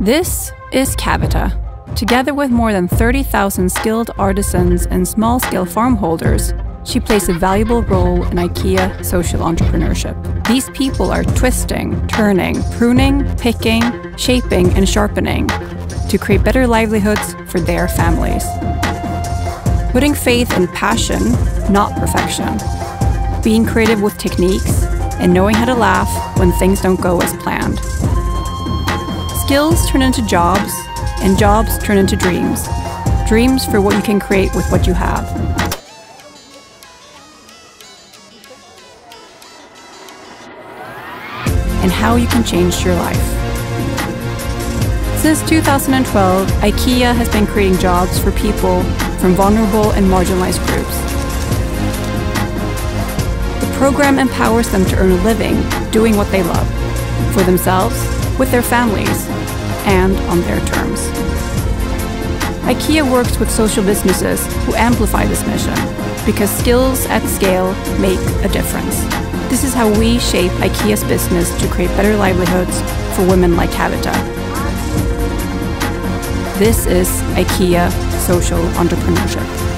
This is Cavita. Together with more than 30,000 skilled artisans and small-scale farm holders, she plays a valuable role in IKEA social entrepreneurship. These people are twisting, turning, pruning, picking, shaping, and sharpening to create better livelihoods for their families. Putting faith in passion, not perfection. Being creative with techniques, and knowing how to laugh when things don't go as planned. Skills turn into jobs, and jobs turn into dreams. Dreams for what you can create with what you have. And how you can change your life. Since 2012, IKEA has been creating jobs for people from vulnerable and marginalized groups. The program empowers them to earn a living doing what they love, for themselves, with their families, and on their terms. IKEA works with social businesses who amplify this mission, because skills at scale make a difference. This is how we shape IKEA's business to create better livelihoods for women like Cavita. This is IKEA social entrepreneurship.